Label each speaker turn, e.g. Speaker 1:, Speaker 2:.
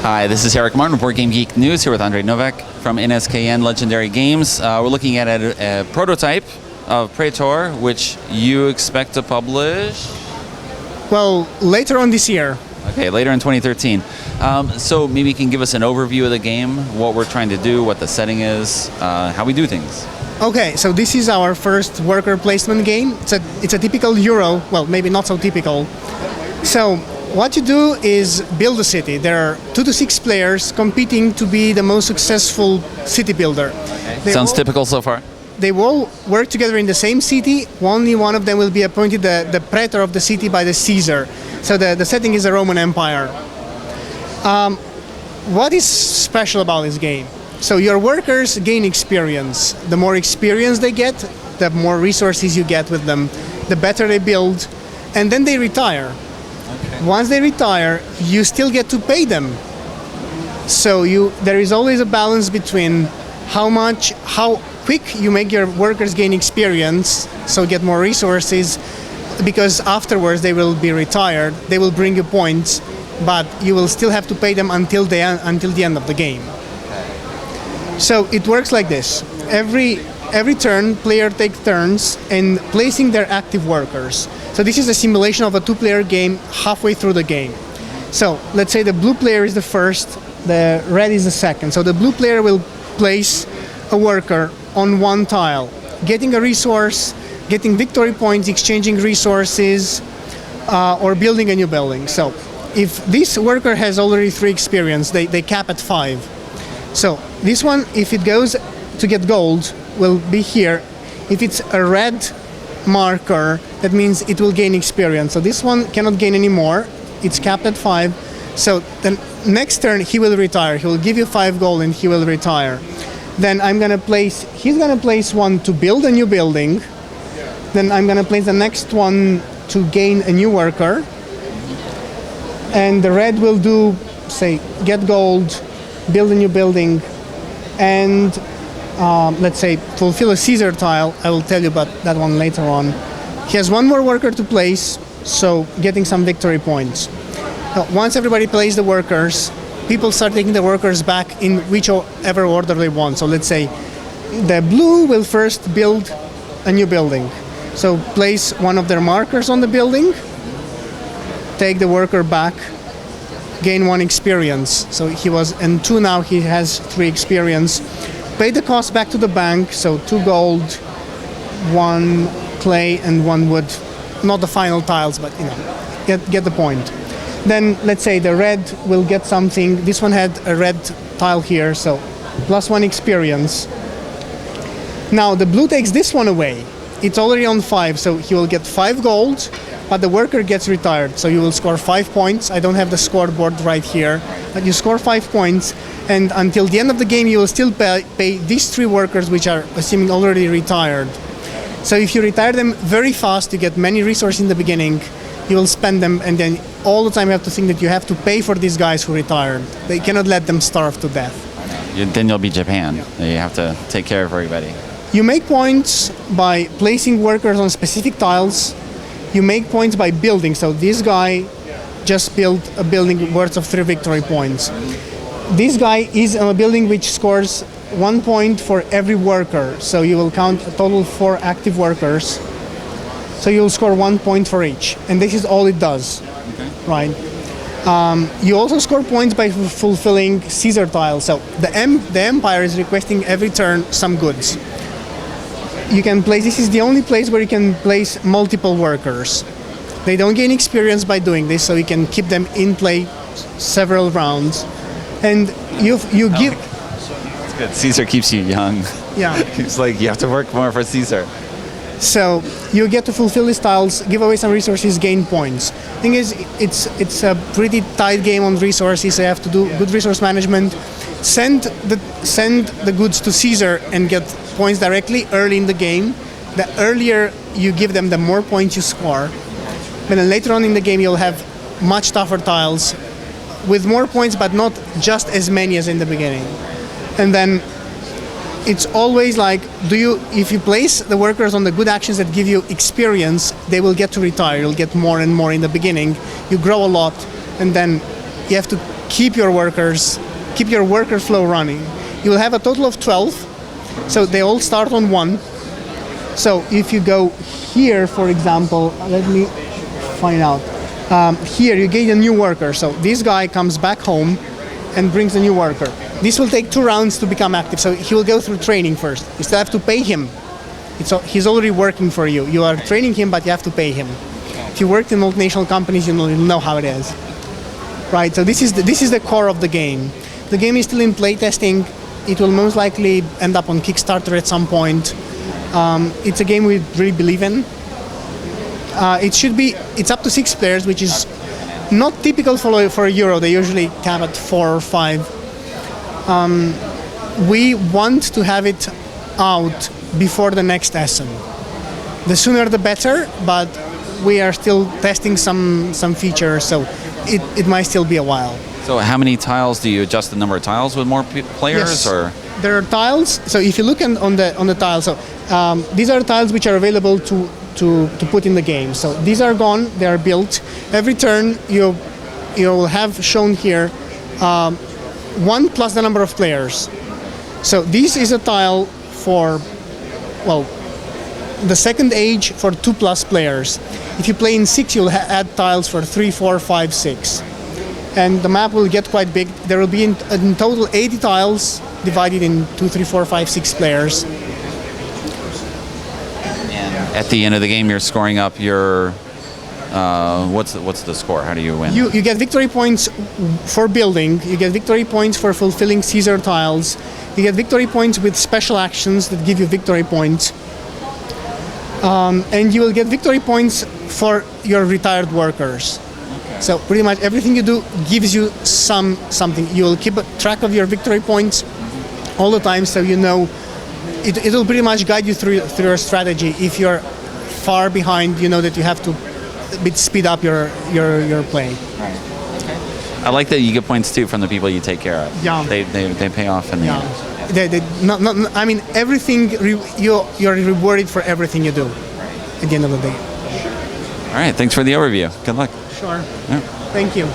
Speaker 1: Hi, this is Eric Martin of Board Game Geek News here with Andrei Novak from NSKN Legendary Games. We're looking at a prototype of Praetor, which you expect to publish?
Speaker 2: Well, later on this year.
Speaker 1: Okay, later in 2013. So maybe you can give us an overview of the game, what we're trying to do, what the setting is, how we do things.
Speaker 2: Okay, so this is our first worker placement game. It's a typical Euro, well, maybe not so typical. So what you do is build a city. There are 2 to 6 players competing to be the most successful city builder.
Speaker 1: Okay. Sounds typical so far.
Speaker 2: They all work together in the same city. Only one of them will be appointed the Praetor of the city by the Caesar. So the setting is the Roman Empire. What is special about this game? So your workers gain experience. The more experience they get, the more resources you get with them, the better they build, and then they retire. Okay. Once they retire, you still get to pay them. So there is always a balance between how quick you make your workers gain experience, so get more resources, because afterwards they will be retired, they will bring you points, but you will still have to pay them until the end of the game. So it works like this. Every turn, player takes turns in placing their active workers. So this is a simulation of a 2-player game halfway through the game. So let's say the blue player is the first, the red is the second. So the blue player will place a worker on one tile, getting a resource, getting victory points, exchanging resources, or building a new building. So if this worker has already 3 experience, they cap at 5. So this one, if it goes to get gold, will be here. If it's a red marker, that means it will gain experience. So this one cannot gain any more. It's capped at 5. So the next turn he will retire. He will give you 5 gold and he will retire. Then he's gonna place one to build a new building. Then I'm gonna place the next one to gain a new worker. And the red will do, say, get gold, build a new building, and let's say fulfill a Caesar tile. I will tell you about that one later on. He has one more worker to place, so getting some victory points. Now, once everybody plays the workers, people start taking the workers back in whichever order they want. So let's say the blue will first build a new building. So place one of their markers on the building, take the worker back, gain 1 experience. So he was in 2 now, he has 3 experience. Pay the cost back to the bank, so 2 gold, 1 clay and 1 wood. Not the final tiles, but get the point. Then let's say the red will get something. This one had a red tile here, so plus 1 experience. Now the blue takes this one away. It's already on 5, so he will get 5 gold, but the worker gets retired. So you will score 5 points. I don't have the scoreboard right here, but you score 5 points, and until the end of the game you will still pay these 3 workers, which are assuming already retired. So if you retire them very fast, you get many resources in the beginning, you will spend them, and then all the time you have to think that you have to pay for these guys who retired. They cannot let them starve to death.
Speaker 1: Then you'll be Japan. You have to take care of everybody.
Speaker 2: You make points by placing workers on specific tiles. You make points by building. So this guy just built a building worth of 3 victory points. This guy is on a building which scores 1 point for every worker. So you will count a total of 4 active workers. So you'll score 1 point for each. And this is all it does. Okay. Right? You also score points by fulfilling Caesar tiles. So the Empire is requesting every turn some goods. You can place, this is the only place where you can place multiple workers. They don't gain experience by doing this, so you can keep them in play several rounds. And you give...
Speaker 1: That's good. Caesar keeps you young.
Speaker 2: Yeah.
Speaker 1: It's like you have to work more for Caesar.
Speaker 2: So you get to fulfill these tiles, give away some resources, gain points. Thing is, it's a pretty tight game on resources, so you have to do good resource management. Send the goods to Caesar and get points directly early in the game. The earlier you give them, the more points you score. But then later on in the game, you'll have much tougher tiles with more points, but not just as many as in the beginning. And then it's always like, if you place the workers on the good actions that give you experience, they will get to retire. You'll get more and more in the beginning. You grow a lot, and then you have to keep your worker flow running. You will have a total of 12, so they all start on 1. So if you go here, for example, let me find out. Here you get a new worker. So this guy comes back home and brings a new worker. This will take 2 rounds to become active. So he will go through training first. You still have to pay him. He's already working for you. You are training him, but you have to pay him. If you worked in multinational companies, you'll know how it is. Right, so this is the core of the game. The game is still in playtesting. It will most likely end up on Kickstarter at some point. It's a game we really believe in. It's up to 6 players, which is not typical for a Euro. They usually cap at 4 or 5. We want to have it out before the next Essen. The sooner the better, but we are still testing some features, so it might still be a while.
Speaker 1: So how many tiles do you adjust the number of tiles with more players?
Speaker 2: Yes.
Speaker 1: Or
Speaker 2: there are tiles. So if you look on the tiles, so these are tiles which are available to put in the game. So these are gone. They are built. Every turn you will have shown here 1 plus the number of players. So this is a tile for, well, the second age for 2 plus players. If you play in 6, you'll add tiles for 3, 4, 5, 6. And the map will get quite big. There will be in total 80 tiles divided in 2, 3, 4, 5, 6 players.
Speaker 1: and at the end of the game, you're scoring up your. What's the score? How do you win?
Speaker 2: You get victory points for building. You get victory points for fulfilling Caesar tiles. You get victory points with special actions that give you victory points. And you will get victory points for your retired workers. Okay. So pretty much everything you do gives you something. You will keep a track of your victory points all the time, so you know it will pretty much guide you through your strategy. If you're far behind, you know that you have to speed up your play.
Speaker 1: Right. Okay. I like that you get points too from the people you take care of.
Speaker 2: Yeah.
Speaker 1: They pay off in the end.
Speaker 2: I mean, everything, you're rewarded for everything you do at the end of the day.
Speaker 1: All right, thanks for the overview. Good luck.
Speaker 2: Sure.
Speaker 1: Yeah.
Speaker 2: Thank you.